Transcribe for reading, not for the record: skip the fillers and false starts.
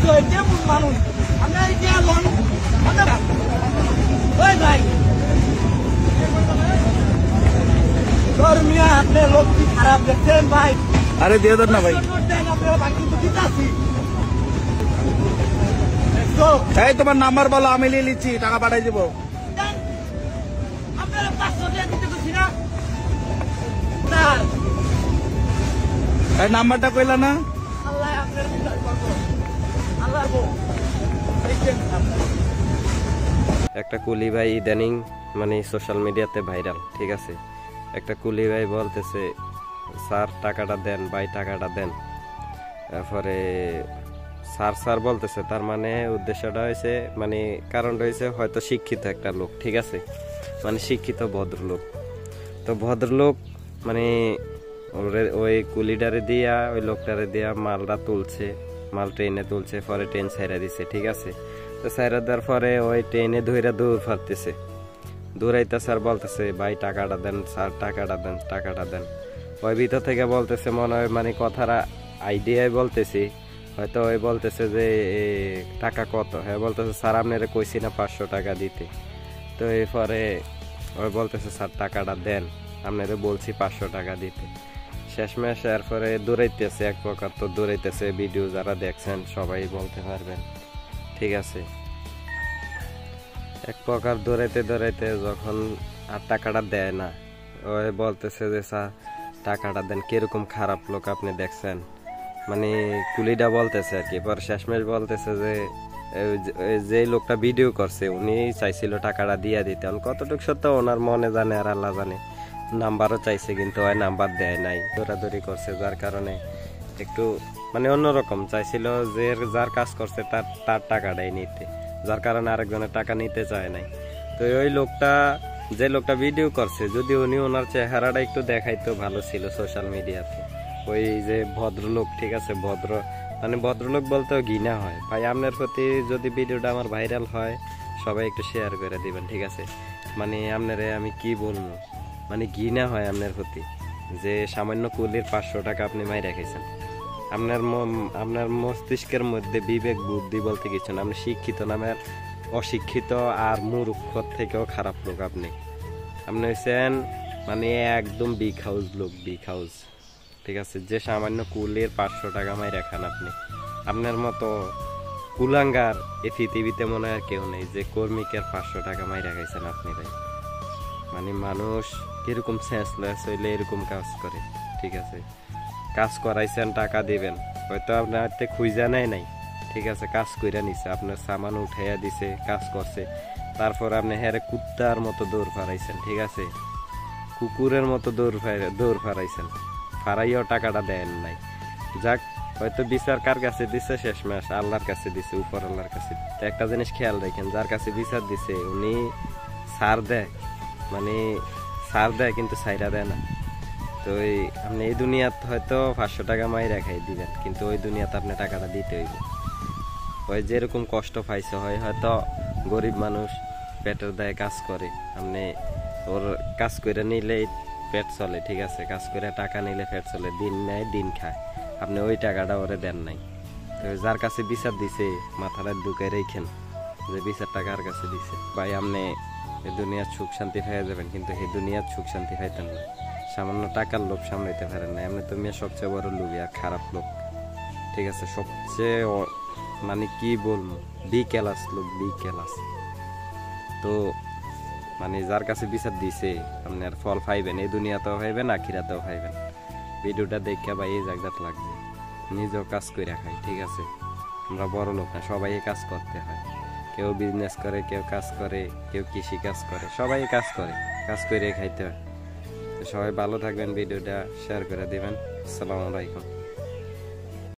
কেমন মানুষ আমরা এই যে ওই ভাই ধর্মিয়া আপনি লোক কি খারাপ দেখছেন ভাই। আরে দিয়ে দেন না ভাই। এই তোমার নাম্বার বলো, আমি নিয়ে নিচ্ছি, টাকা পাঠাই দেবো। এই নাম্বারটা কইলা না? একটা কুলি ভাই ইদানিং মানে সোশ্যাল মিডিয়াতে ভাইরাল, ঠিক আছে। একটা কুলি ভাই বলতেছে স্যার টাকাটা দেন, ভাই টাকাটা দেন। তারপরে স্যার স্যার বলতেছে, তার মানে উদ্দেশ্যটা হয়েছে মানে কারণটা হয়েছে হয়তো শিক্ষিত একটা লোক, ঠিক আছে, মানে শিক্ষিত ভদ্রলোক। তো ভদ্রলোক মানে ওই কুলিটারে দিয়া ওই লোকটারে দিয়া মালটা তুলছে, মাল ট্রেনে তুলছে, পরে ট্রেন ছাইরা দিছে, ঠিক আছে। তো ছাইরা দেওয়ার পরে ওই ট্রেনে ধইরা দৌড় ফারতেছে, দৌড়াইতে স্যার বলতেছে ভাই টাকাটা দেন, স্যার টাকাটা দেন, টাকাটা দেন। ওই ভিতর থেকে বলতেছে মনে হয় মানে কথাটা আইডিয়ায় বলতেছি, হয়তো ওই বলতেছে যে টাকা কত, হ্যাঁ বলতেছে স্যার আপনারা কইছি না 500 টাকা দিতে। তো এরপরে ওই বলতেছে স্যার টাকাটা দেন, আপনাদের বলছি 500 টাকা দিতে। শেষমেশ এরপরে দৌড়াইতেছে, এক প্রকার তো দৌড়াইতেছে, ভিডিও যারা দেখছেন সবাই বলতে পারবেন, ঠিক আছে। এক প্রকার দৌড়াইতে দৌড়াইতে যখন আর টাকাটা দেয় না, ওই বলতেছে যে স্যার টাকাটা দেন। কিরকম খারাপ লোক আপনি দেখছেন, মানে কুলিটা বলতেছে আর কি। পর শেষমেশ বলতেছে যে লোকটা ভিডিও করছে উনি চাইছিল টাকাটা দিয়ে দিতে, কতটুকু সত্য ওনার মনে জানে আর আল্লাহ জানে। নাম্বারও চাইছে কিন্তু ওই নাম্বার দেয় নাই, দৌড়াদৌড়ি করছে, যার কারণে একটু মানে অন্যরকম চাইছিল যে যার কাজ করছে তার টাকাটাই নিতে, যার কারণে আরেকজনের টাকা নিতে চায় নাই। তো ওই লোকটা যে লোকটা ভিডিও করছে, যদি উনি ওনার চেহারাটা একটু দেখাইতো ভালো ছিল সোশ্যাল মিডিয়াতে। ওই যে ভদ্রলোক, ঠিক আছে, মানে ভদ্রলোক বলতেও ঘৃণা হয় ভাই। আপনার প্রতি যদি ভিডিওটা আমার ভাইরাল হয় সবাই একটু শেয়ার করে দিবেন, ঠিক আছে। মানে আপনারে আমি কি বলবো, মানে ঘৃণা হয় আপনার প্রতি যে সামান্য কুলির 500 টাকা আপনি মাই রেখেছেন। আপনার মস্তিষ্কের মধ্যে বিবেক বুদ্ধি বলতে কিছু না, আপনি শিক্ষিত নামের অশিক্ষিত আর মূর্খ থেকেও খারাপ লোক। আপনি হচ্ছেন মানে একদম বিগ হাউস লোক, বিগ হাউস, ঠিক আছে। যে সামান্য কুলের 500 টাকা মাই রাখান আপনি, আপনার মতো কুলাঙ্গার এই পৃথিবীতে মনে হয় কেউ নেই যে কর্মীকের 500 টাকা মাই রাখাইছেন আপনি ভাই। মানে মানুষ কিরকম সেন্সলেস হইলে এরকম কাজ করে, ঠিক আছে। কাজ করাইছেন, টাকা দিবেন, হয়তো আপনার হাতে খুঁজা নাই, ঠিক আছে, কাজ কইরা নিছে, আপনার সামান উঠাইয়া দিছে, কাজ করছে, তারপর আপনি হ্যাঁ কুত্তার মতো দৌড় ফারাইছেন, ঠিক আছে, কুকুরের মতো দৌড় ফারাইছেন, ফারাইয়াও টাকাটা দেন নাই। যাক, হয়তো বিচার কার কাছে দিছে, শেষমেশ আল্লাহর কাছে দিছে, উপর আল্লাহর কাছে। তো একটা জিনিস খেয়াল রাখেন, যার কাছে বিচার দিছে উনি ছাড় দেয়, মানে ছাড় দেয় কিন্তু ছাইরা দেয় না। তো আপনি এই দুনিয়াত হয়তো 500 টাকা মাই রেখাই দিবেন, কিন্তু ওই দুনিয়াতে আপনি টাকাটা দিতে হইব। ওই যেরকম কষ্ট পাইছে হয় হয়তো গরিব মানুষ পেটের দায়ে কাজ করে, আপনি ওর কাজ করে নিলেই পেট চলে, ঠিক আছে, কাজ করে টাকা নিলে পেট চলে, দিন নেয় দিন খায়, আপনি ওই টাকাটা ওরে দেন নাই। তো যার কাছে বিচার দিছে মাথাটা ঢুকে রেখেন যে বিচার টাকা কার কাছে দিছে। ভাই আপনি এই দুনিয়ার সুখ শান্তি পেয়ে যাবেন, কিন্তু এই দুনিয়ার সুখ শান্তি পাইতেন না, সামান্য টাকার লোভ সামলাইতে পারেন না। এমনি তুমি সবচেয়ে বড় লোভী আর খারাপ লোক, ঠিক আছে, সবচেয়ে মানে কি বলবো বি ক্লাস লোক, বি ক্লাস। তো মানে যার কাছে বিচার দিছে আপনি আর ফল পাইবেন, এই দুনিয়াতেও পাইবেন আখিরাতেও পাইবেন। ভিডিওটা দেখে ভাই এই জায়গাটা লাগবে, নিজেও কাজ করে খাই, ঠিক আছে। আমরা বড় লোক না, সবাই কাজ করতে হয়, কেউ বিজনেস করে, কেউ কাজ করে, কেউ কৃষি কাজ করে, সবাই কাজ করে, কাজ করে খাইতে হয়। সবাই ভালো থাকবেন, ভিডিওটা শেয়ার করে দিবেন। আসসালামু আলাইকুম।